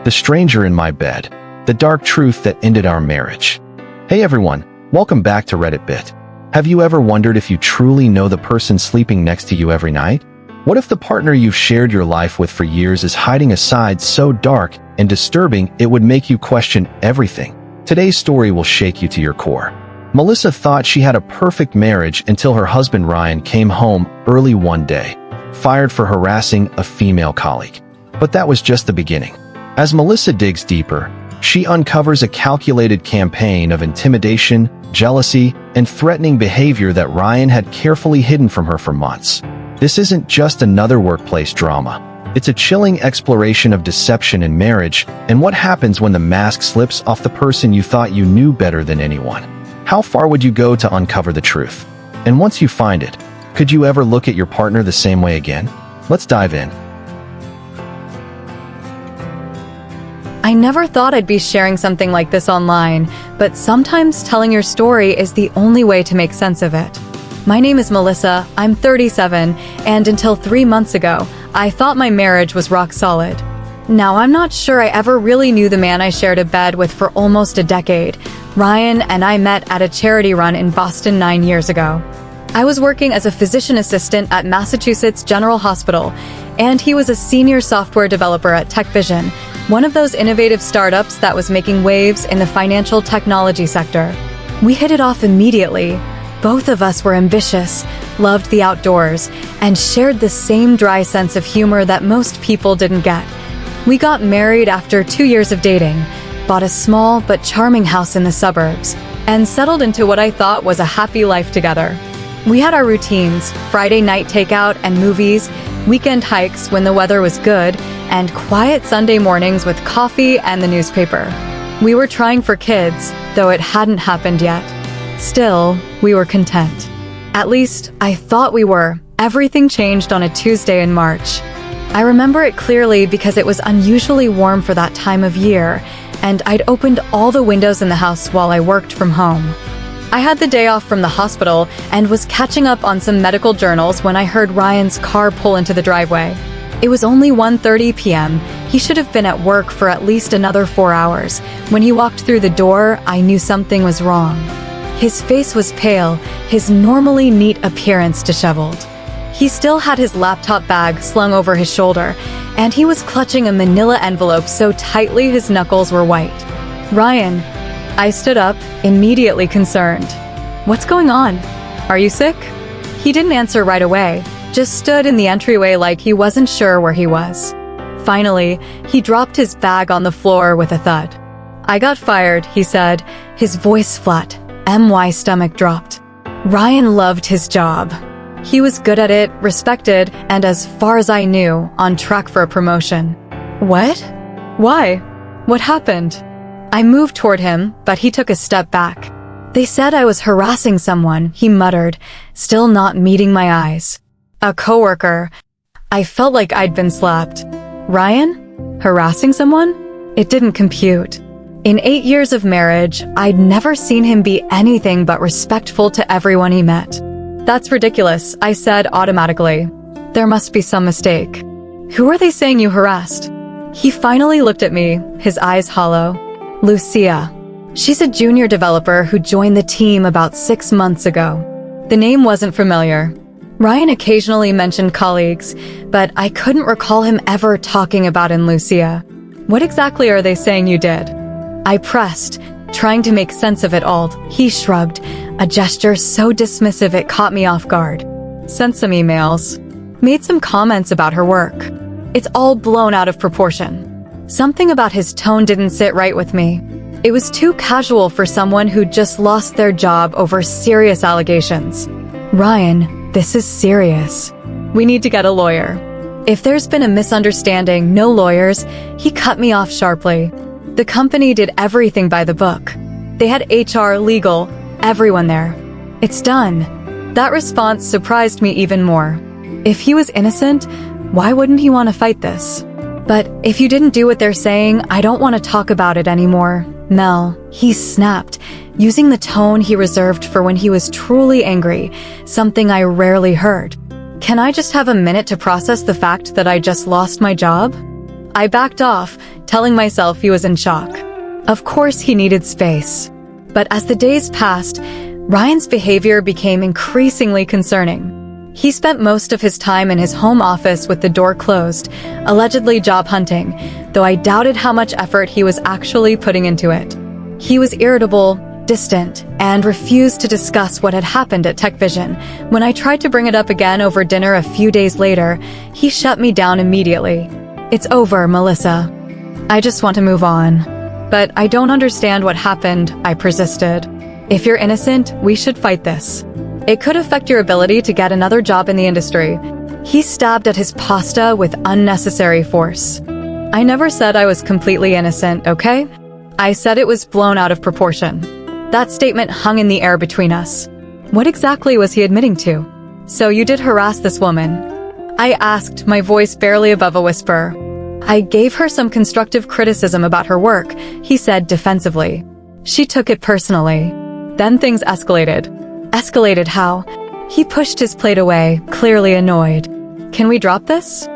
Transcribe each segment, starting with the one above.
The stranger in my bed. The dark truth that ended our marriage. Hey everyone, welcome back to Reddit Bit. Have you ever wondered if you truly know the person sleeping next to you every night? What if the partner you've shared your life with for years is hiding a side so dark and disturbing it would make you question everything? Today's story will shake you to your core. Melissa thought she had a perfect marriage until her husband Ryan came home early one day, fired for harassing a female colleague. But that was just the beginning. As Melissa digs deeper, she uncovers a calculated campaign of intimidation, jealousy, and threatening behavior that Ryan had carefully hidden from her for months. This isn't just another workplace drama. It's a chilling exploration of deception in marriage and what happens when the mask slips off the person you thought you knew better than anyone. How far would you go to uncover the truth? And once you find it, could you ever look at your partner the same way again? Let's dive in. I never thought I'd be sharing something like this online, but sometimes telling your story is the only way to make sense of it. My name is Melissa, I'm 37, and until 3 months ago, I thought my marriage was rock solid. Now, I'm not sure I ever really knew the man I shared a bed with for almost a decade. Ryan and I met at a charity run in Boston 9 years ago. I was working as a physician assistant at Massachusetts General Hospital, and he was a senior software developer at TechVision, one of those innovative startups that was making waves in the financial technology sector. We hit it off immediately. Both of us were ambitious, loved the outdoors, and shared the same dry sense of humor that most people didn't get. We got married after 2 years of dating, bought a small but charming house in the suburbs, and settled into what I thought was a happy life together. We had our routines, Friday night takeout and movies, weekend hikes when the weather was good, and quiet Sunday mornings with coffee and the newspaper. We were trying for kids, though it hadn't happened yet. Still, we were content. At least, I thought we were. Everything changed on a Tuesday in March. I remember it clearly because it was unusually warm for that time of year, and I'd opened all the windows in the house while I worked from home. I had the day off from the hospital and was catching up on some medical journals when I heard Ryan's car pull into the driveway. It was only 1:30 p.m. He should have been at work for at least another 4 hours. When he walked through the door, I knew something was wrong. His face was pale, his normally neat appearance disheveled. He still had his laptop bag slung over his shoulder, and he was clutching a manila envelope so tightly his knuckles were white. "Ryan," I stood up, immediately concerned. "What's going on? Are you sick?" He didn't answer right away, just stood in the entryway like he wasn't sure where he was. Finally, he dropped his bag on the floor with a thud. "I got fired," he said, his voice flat. My stomach dropped. Ryan loved his job. He was good at it, respected, and as far as I knew, on track for a promotion. "What? Why? What happened?" I moved toward him, but he took a step back. "They said I was harassing someone," he muttered, still not meeting my eyes. "A coworker." I felt like I'd been slapped. Ryan? Harassing someone? It didn't compute. In 8 years of marriage, I'd never seen him be anything but respectful to everyone he met. "That's ridiculous," I said automatically. There must be some mistake. "Who are they saying you harassed?" He finally looked at me, his eyes hollow. "Lucia. She's a junior developer who joined the team about 6 months ago." The name wasn't familiar. Ryan occasionally mentioned colleagues, but I couldn't recall him ever talking about Lucia. "What exactly are they saying you did?" I pressed, trying to make sense of it all. He shrugged, a gesture so dismissive it caught me off guard. "Sent some emails. Made some comments about her work. It's all blown out of proportion." Something about his tone didn't sit right with me. It was too casual for someone who just lost their job over serious allegations. "Ryan, this is serious. We need to get a lawyer." If there's been a misunderstanding, no lawyers, he cut me off sharply. The company did everything by the book. They had HR, legal, everyone there. "It's done." That response surprised me even more. If he was innocent, why wouldn't he want to fight this? "But if you didn't do what they're saying, I don't want to talk about it anymore." "Mel," he snapped, using the tone he reserved for when he was truly angry, something I rarely heard. "Can I just have a minute to process the fact that I just lost my job?" I backed off, telling myself he was in shock. Of course he needed space. But as the days passed, Ryan's behavior became increasingly concerning. He spent most of his time in his home office with the door closed, allegedly job hunting, though I doubted how much effort he was actually putting into it. He was irritable, distant, and refused to discuss what had happened at TechVision. When I tried to bring it up again over dinner a few days later, he shut me down immediately. "It's over, Melissa. I just want to move on." "But I don't understand what happened," I persisted. "If you're innocent, we should fight this. It could affect your ability to get another job in the industry." He stabbed at his pasta with unnecessary force. "I never said I was completely innocent, okay? I said it was blown out of proportion." That statement hung in the air between us. What exactly was he admitting to? "So you did harass this woman?" I asked, my voice barely above a whisper. "I gave her some constructive criticism about her work," he said defensively. "She took it personally. Then things escalated." "Escalated how?" He pushed his plate away, clearly annoyed. "Can we drop this?"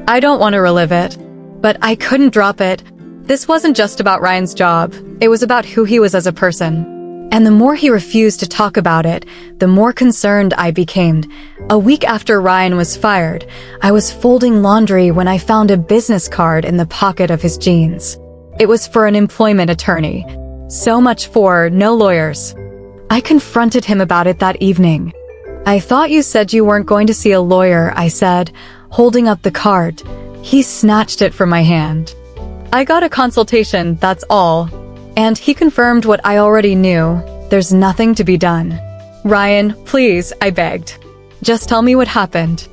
I don't want to relive it. But I couldn't drop it. This wasn't just about Ryan's job. It was about who he was as a person. And the more he refused to talk about it, the more concerned I became. A week after Ryan was fired, I was folding laundry when I found a business card in the pocket of his jeans. It was for an employment attorney. So much for no lawyers. I confronted him about it that evening. "I thought you said you weren't going to see a lawyer," I said, holding up the card. He snatched it from my hand. "I got a consultation, that's all." And he confirmed what I already knew. There's nothing to be done. "Ryan, please," I begged. "Just tell me what happened.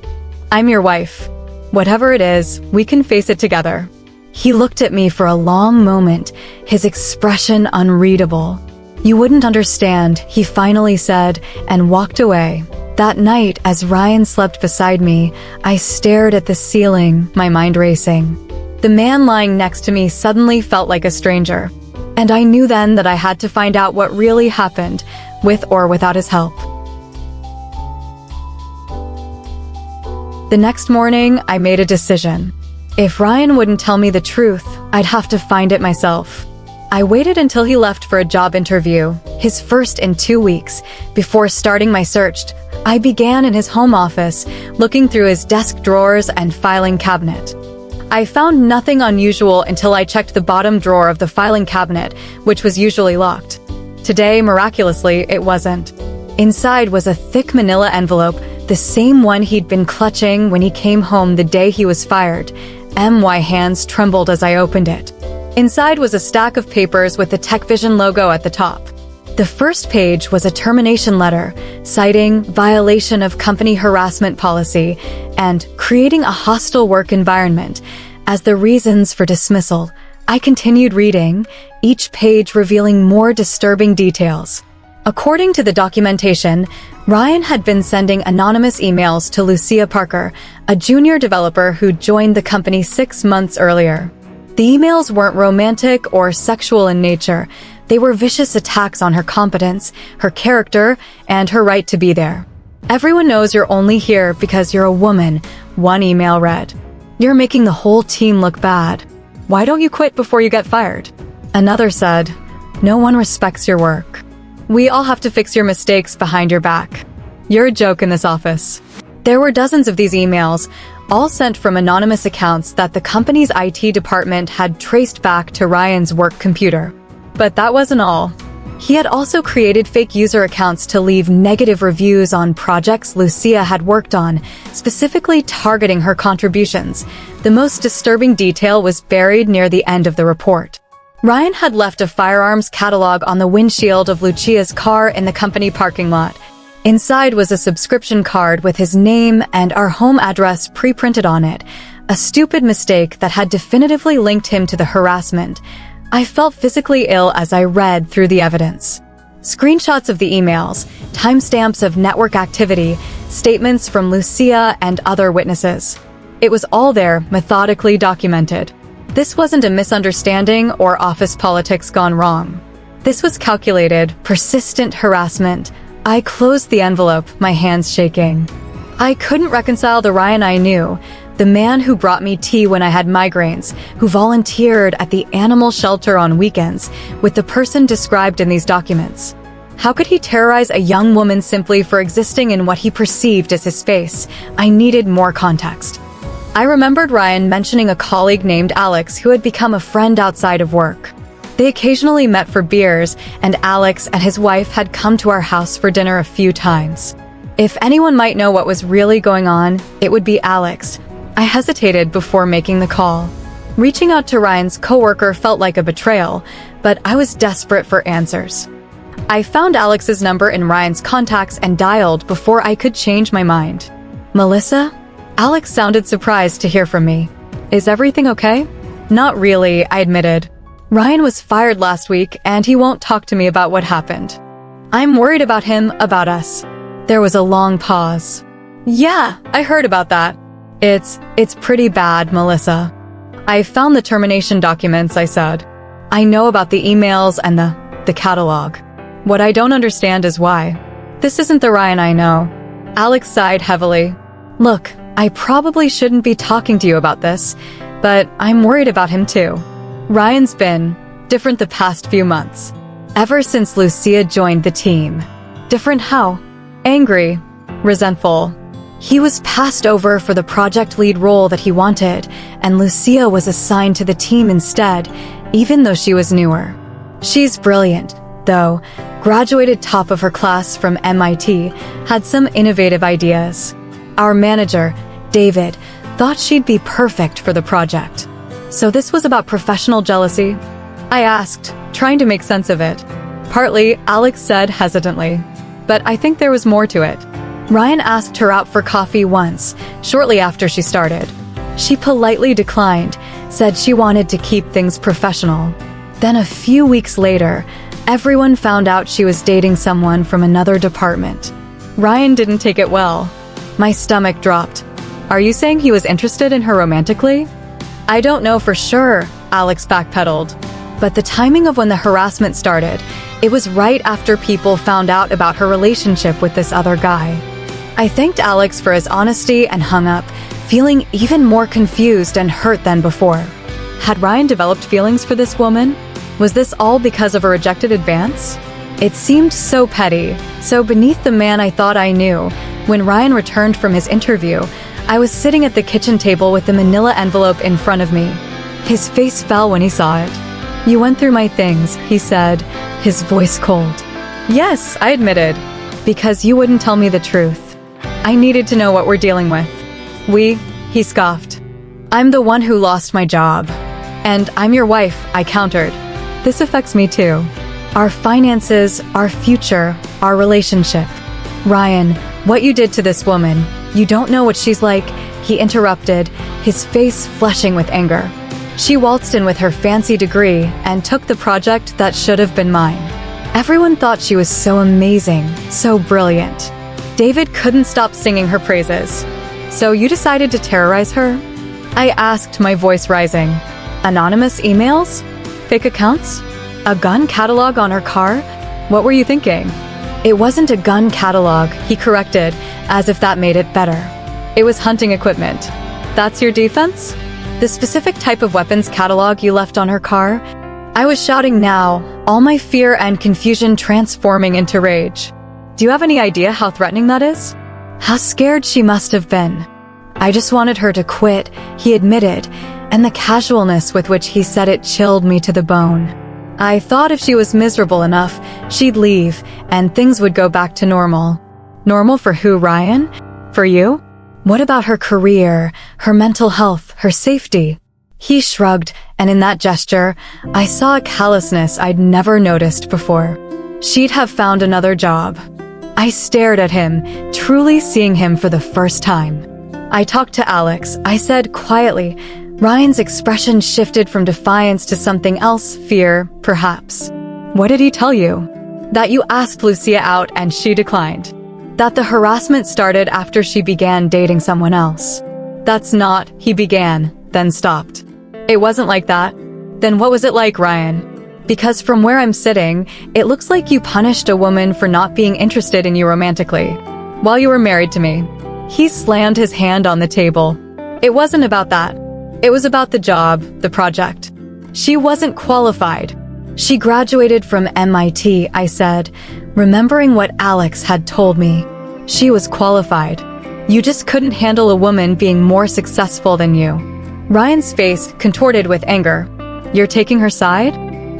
I'm your wife. Whatever it is, we can face it together." He looked at me for a long moment, his expression unreadable. "You wouldn't understand," he finally said, and walked away. That night, as Ryan slept beside me, I stared at the ceiling, my mind racing. The man lying next to me suddenly felt like a stranger. And I knew then that I had to find out what really happened, with or without his help. The next morning, I made a decision. If Ryan wouldn't tell me the truth, I'd have to find it myself. I waited until he left for a job interview, his first in 2 weeks, before starting my search. I began in his home office, looking through his desk drawers and filing cabinet. I found nothing unusual until I checked the bottom drawer of the filing cabinet, which was usually locked. Today, miraculously, it wasn't. Inside was a thick manila envelope, the same one he'd been clutching when he came home the day he was fired. My hands trembled as I opened it. Inside was a stack of papers with the TechVision logo at the top. The first page was a termination letter, citing violation of company harassment policy and creating a hostile work environment as the reasons for dismissal. I continued reading, each page revealing more disturbing details. According to the documentation, Ryan had been sending anonymous emails to Lucia Parker, a junior developer who joined the company 6 months earlier. The emails weren't romantic or sexual in nature. They were vicious attacks on her competence, her character, and her right to be there. "Everyone knows you're only here because you're a woman," one email read. "You're making the whole team look bad. Why don't you quit before you get fired?" Another said, "No one respects your work. We all have to fix your mistakes behind your back. You're a joke in this office." There were dozens of these emails, all sent from anonymous accounts that the company's IT department had traced back to Ryan's work computer. But that wasn't all. He had also created fake user accounts to leave negative reviews on projects Lucia had worked on, specifically targeting her contributions. The most disturbing detail was buried near the end of the report. Ryan had left a firearms catalog on the windshield of Lucia's car in the company parking lot. Inside was a subscription card with his name and our home address pre-printed on it, a stupid mistake that had definitively linked him to the harassment. I felt physically ill as I read through the evidence. Screenshots of the emails, timestamps of network activity, statements from Lucia and other witnesses. It was all there, methodically documented. This wasn't a misunderstanding or office politics gone wrong. This was calculated, persistent harassment. I closed the envelope, my hands shaking. I couldn't reconcile the Ryan I knew, The man who brought me tea when I had migraines, who volunteered at the animal shelter on weekends, with the person described in these documents. How could he terrorize a young woman simply for existing in what he perceived as his space? I needed more context. I remembered Ryan mentioning a colleague named Alex who had become a friend outside of work. They occasionally met for beers, and Alex and his wife had come to our house for dinner a few times. If anyone might know what was really going on, it would be Alex. I hesitated before making the call. Reaching out to Ryan's coworker felt like a betrayal, but I was desperate for answers. I found Alex's number in Ryan's contacts and dialed before I could change my mind. Melissa? Alex sounded surprised to hear from me. Is everything okay? Not really, I admitted. Ryan was fired last week and he won't talk to me about what happened. I'm worried about him, about us. There was a long pause. Yeah, I heard about that. It's pretty bad, Melissa. I found the termination documents, I said. I know about the emails and the catalog. What I don't understand is why. This isn't the Ryan I know. Alex sighed heavily. Look, I probably shouldn't be talking to you about this, but I'm worried about him too. Ryan's been different the past few months. Ever since Lucia joined the team. Different how? Angry, resentful. He was passed over for the project lead role that he wanted, and Lucia was assigned to the team instead, even though she was newer. She's brilliant, though, graduated top of her class from MIT, had some innovative ideas. Our manager, David, thought she'd be perfect for the project. So this was about professional jealousy? I asked, trying to make sense of it. Partly, Alex said hesitantly. But I think there was more to it. Ryan asked her out for coffee once, shortly after she started. She politely declined, said she wanted to keep things professional. Then a few weeks later, everyone found out she was dating someone from another department. Ryan didn't take it well. My stomach dropped. Are you saying he was interested in her romantically? I don't know for sure, Alex backpedaled. But the timing of when the harassment started, it was right after people found out about her relationship with this other guy. I thanked Alex for his honesty and hung up, feeling even more confused and hurt than before. Had Ryan developed feelings for this woman? Was this all because of a rejected advance? It seemed so petty, so beneath the man I thought I knew. When Ryan returned from his interview, I was sitting at the kitchen table with the manila envelope in front of me. His face fell when he saw it. You went through my things, he said, his voice cold. Yes, I admitted. Because you wouldn't tell me the truth. I needed to know what we're dealing with. He scoffed. I'm the one who lost my job. And I'm your wife, I countered. This affects me too. Our finances, our future, our relationship. Ryan, what you did to this woman, you don't know what she's like, he interrupted, his face flushing with anger. She waltzed in with her fancy degree and took the project that should have been mine. Everyone thought she was so amazing, so brilliant. David couldn't stop singing her praises. So you decided to terrorize her? I asked, my voice rising. Anonymous emails? Fake accounts? A gun catalog on her car? What were you thinking? It wasn't a gun catalog, he corrected, as if that made it better. It was hunting equipment. That's your defense? The specific type of weapons catalog you left on her car? I was shouting now, all my fear and confusion transforming into rage. Do you have any idea how threatening that is? How scared she must have been. I just wanted her to quit, he admitted, and the casualness with which he said it chilled me to the bone. I thought if she was miserable enough, she'd leave, and things would go back to normal. Normal for who, Ryan? For you? What about her career, her mental health, her safety? He shrugged, and in that gesture, I saw a callousness I'd never noticed before. She'd have found another job. I stared at him, truly seeing him for the first time. I talked to Alex. I said quietly. Ryan's expression shifted from defiance to something else, fear, perhaps. What did he tell you? That you asked Lucia out and she declined. That the harassment started after she began dating someone else. That's not, he began, then stopped. It wasn't like that. Then what was it like, Ryan? Because from where I'm sitting, it looks like you punished a woman for not being interested in you romantically, while you were married to me. He slammed his hand on the table. It wasn't about that. It was about the job, the project. She wasn't qualified. She graduated from MIT, I said, remembering what Alex had told me. She was qualified. You just couldn't handle a woman being more successful than you. Ryan's face contorted with anger. You're taking her side?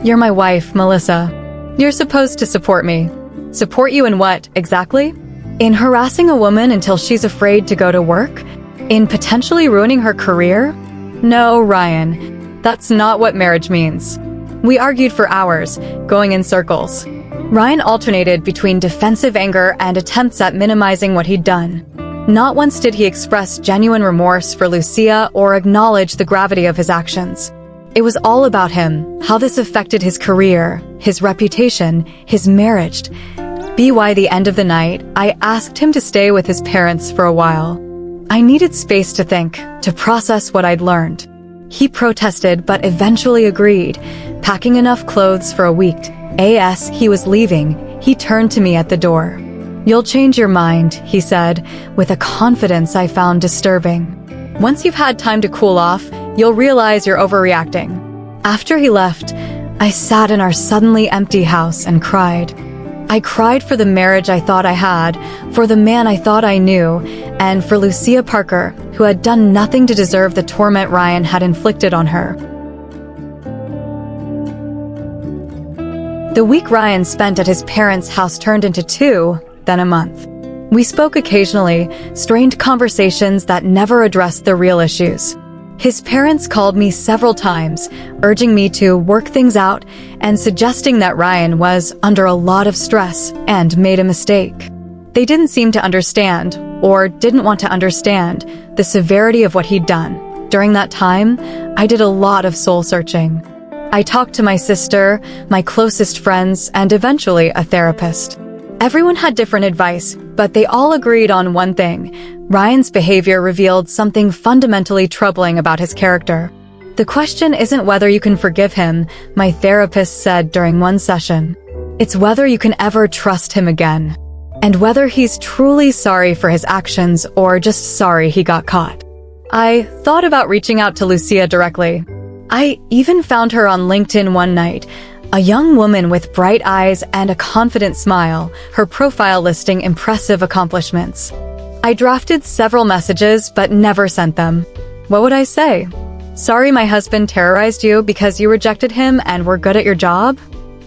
You're my wife, Melissa. You're supposed to support me. Support you in what, exactly? In harassing a woman until she's afraid to go to work? In potentially ruining her career? No, Ryan. That's not what marriage means. We argued for hours, going in circles. Ryan alternated between defensive anger and attempts at minimizing what he'd done. Not once did he express genuine remorse for Lucia or acknowledge the gravity of his actions. It was all about him, how this affected his career, his reputation, his marriage. By the end of the night, I asked him to stay with his parents for a while. I needed space to think, to process what I'd learned. He protested but eventually agreed, packing enough clothes for a week. As he was leaving, he turned to me at the door. You'll change your mind, he said, with a confidence I found disturbing. Once you've had time to cool off, you'll realize you're overreacting. After he left, I sat in our suddenly empty house and cried. I cried for the marriage I thought I had, for the man I thought I knew, and for Lucia Parker, who had done nothing to deserve the torment Ryan had inflicted on her. The week Ryan spent at his parents' house turned into 2, then a month. We spoke occasionally, strained conversations that never addressed the real issues. His parents called me several times, urging me to work things out and suggesting that Ryan was under a lot of stress and made a mistake. They didn't seem to understand, or didn't want to understand, the severity of what he'd done. During that time, I did a lot of soul-searching. I talked to my sister, my closest friends, and eventually a therapist. Everyone had different advice, but they all agreed on one thing. Ryan's behavior revealed something fundamentally troubling about his character. The question isn't whether you can forgive him, my therapist said during one session. It's whether you can ever trust him again. And whether he's truly sorry for his actions or just sorry he got caught. I thought about reaching out to Lucia directly. I even found her on LinkedIn one night. A young woman with bright eyes and a confident smile, her profile listing impressive accomplishments. I drafted several messages but never sent them. What would I say? Sorry my husband terrorized you because you rejected him and were good at your job?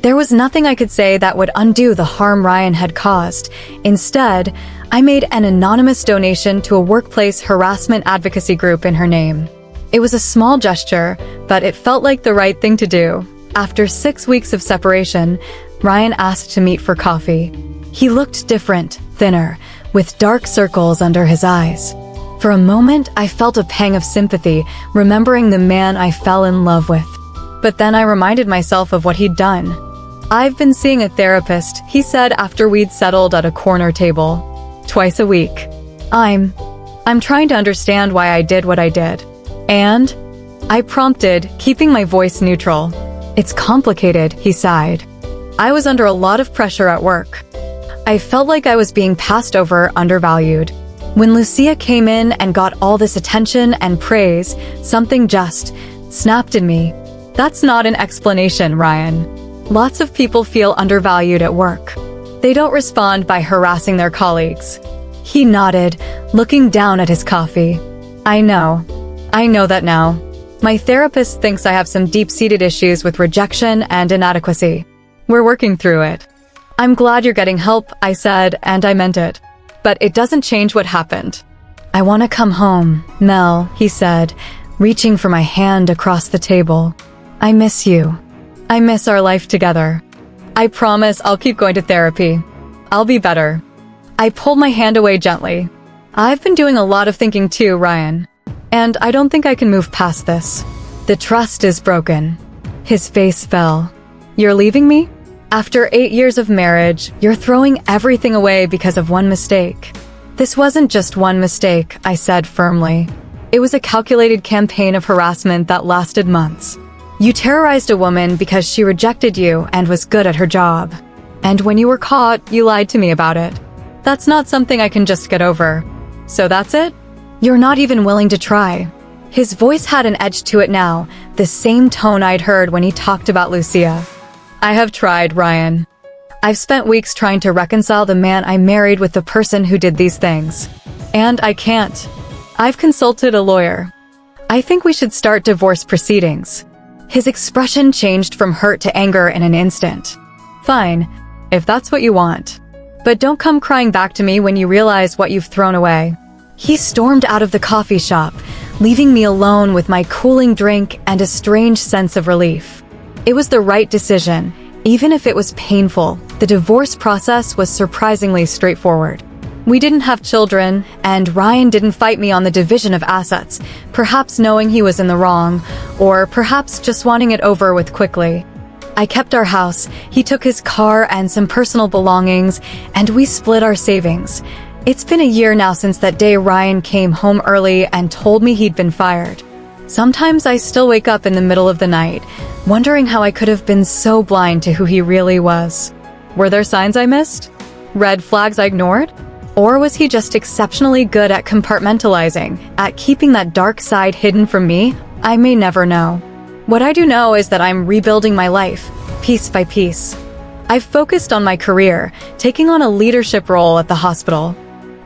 There was nothing I could say that would undo the harm Ryan had caused. Instead, I made an anonymous donation to a workplace harassment advocacy group in her name. It was a small gesture, but it felt like the right thing to do. After 6 weeks of separation, Ryan asked to meet for coffee. He looked different, thinner, with dark circles under his eyes. For a moment, I felt a pang of sympathy, remembering the man I fell in love with. But then I reminded myself of what he'd done. I've been seeing a therapist, he said after we'd settled at a corner table. Twice a week. I'm trying to understand why I did what I did. And? I prompted, keeping my voice neutral. It's complicated, he sighed. I was under a lot of pressure at work. I felt like I was being passed over, undervalued. When Lucia came in and got all this attention and praise, something just snapped in me. That's not an explanation, Ryan. Lots of people feel undervalued at work. They don't respond by harassing their colleagues. He nodded, looking down at his coffee. I know that now. My therapist thinks I have some deep-seated issues with rejection and inadequacy. We're working through it. I'm glad you're getting help, I said, and I meant it. But it doesn't change what happened. I want to come home, Mel, he said, reaching for my hand across the table. I miss you. I miss our life together. I promise I'll keep going to therapy. I'll be better. I pulled my hand away gently. I've been doing a lot of thinking too, Ryan. And I don't think I can move past this. The trust is broken. His face fell. You're leaving me? After 8 years of marriage, you're throwing everything away because of one mistake. This wasn't just one mistake, I said firmly. It was a calculated campaign of harassment that lasted months. You terrorized a woman because she rejected you and was good at her job. And when you were caught, you lied to me about it. That's not something I can just get over. So that's it? You're not even willing to try." His voice had an edge to it now, the same tone I'd heard when he talked about Lucia. "I have tried, Ryan. I've spent weeks trying to reconcile the man I married with the person who did these things. And I can't. I've consulted a lawyer. I think we should start divorce proceedings." His expression changed from hurt to anger in an instant. "Fine, if that's what you want. But don't come crying back to me when you realize what you've thrown away." He stormed out of the coffee shop, leaving me alone with my cooling drink and a strange sense of relief. It was the right decision, even if it was painful. The divorce process was surprisingly straightforward. We didn't have children, and Ryan didn't fight me on the division of assets, perhaps knowing he was in the wrong, or perhaps just wanting it over with quickly. I kept our house, he took his car and some personal belongings, and we split our savings. It's been a year now since that day Ryan came home early and told me he'd been fired. Sometimes I still wake up in the middle of the night, wondering how I could have been so blind to who he really was. Were there signs I missed? Red flags I ignored? Or was he just exceptionally good at compartmentalizing, at keeping that dark side hidden from me? I may never know. What I do know is that I'm rebuilding my life, piece by piece. I've focused on my career, taking on a leadership role at the hospital.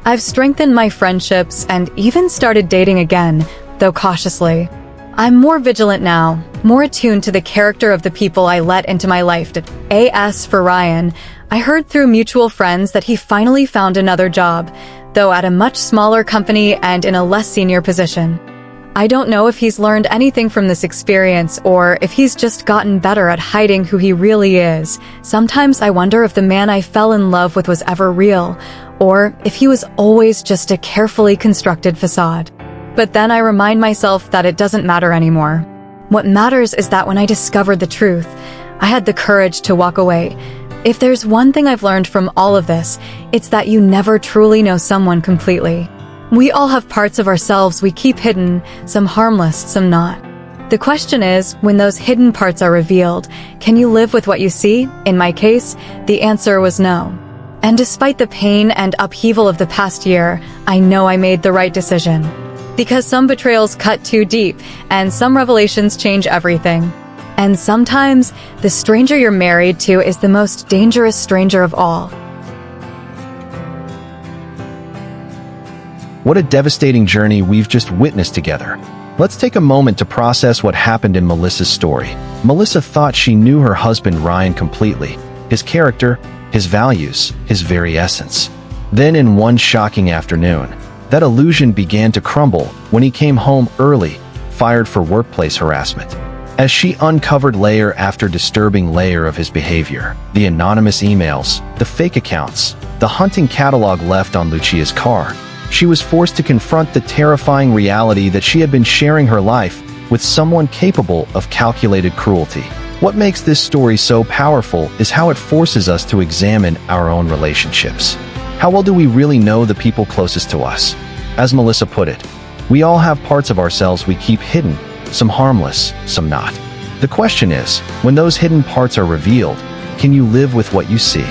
I've strengthened my friendships and even started dating again, though cautiously. I'm more vigilant now, more attuned to the character of the people I let into my life. As for Ryan, I heard through mutual friends that he finally found another job, though at a much smaller company and in a less senior position. I don't know if he's learned anything from this experience or if he's just gotten better at hiding who he really is. Sometimes I wonder if the man I fell in love with was ever real, or if he was always just a carefully constructed facade. But then I remind myself that it doesn't matter anymore. What matters is that when I discovered the truth, I had the courage to walk away. If there's one thing I've learned from all of this, it's that you never truly know someone completely. We all have parts of ourselves we keep hidden, some harmless, some not. The question is, when those hidden parts are revealed, can you live with what you see? In my case, the answer was no. And despite the pain and upheaval of the past year, I know I made the right decision. Because some betrayals cut too deep, and some revelations change everything. And sometimes, the stranger you're married to is the most dangerous stranger of all. What a devastating journey we've just witnessed together. Let's take a moment to process what happened in Melissa's story. Melissa thought she knew her husband Ryan completely, his character, his values, his very essence. Then in one shocking afternoon, that illusion began to crumble when he came home early, fired for workplace harassment. As she uncovered layer after disturbing layer of his behavior, the anonymous emails, the fake accounts, the hunting catalog left on Lucia's car, she was forced to confront the terrifying reality that she had been sharing her life with someone capable of calculated cruelty. What makes this story so powerful is how it forces us to examine our own relationships. How well do we really know the people closest to us? As Melissa put it, we all have parts of ourselves we keep hidden, some harmless, some not. The question is, when those hidden parts are revealed, can you live with what you see?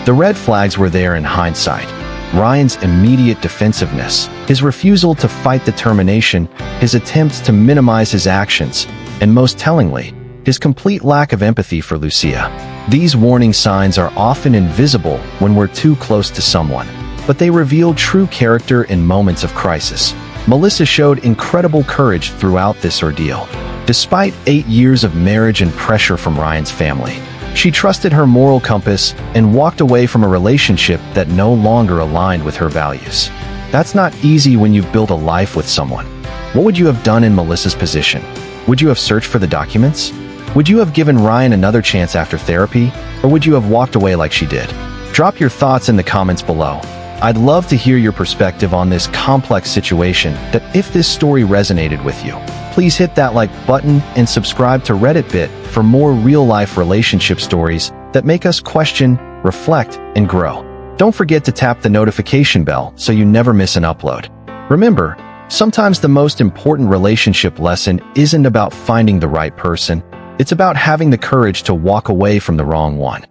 The red flags were there in hindsight. Ryan's immediate defensiveness, his refusal to fight the termination, his attempts to minimize his actions, and most tellingly, his complete lack of empathy for Lucia. These warning signs are often invisible when we're too close to someone, but they reveal true character in moments of crisis. Melissa showed incredible courage throughout this ordeal. Despite 8 years of marriage and pressure from Ryan's family, she trusted her moral compass and walked away from a relationship that no longer aligned with her values. That's not easy when you've built a life with someone. What would you have done in Melissa's position? Would you have searched for the documents? Would you have given Ryan another chance after therapy? Or would you have walked away like she did? Drop your thoughts in the comments below. I'd love to hear your perspective on this complex situation. That if this story resonated with you, please hit that like button and subscribe to Reddit Bit for more real-life relationship stories that make us question, reflect, and grow. Don't forget to tap the notification bell so you never miss an upload. Remember, sometimes the most important relationship lesson isn't about finding the right person, it's about having the courage to walk away from the wrong one.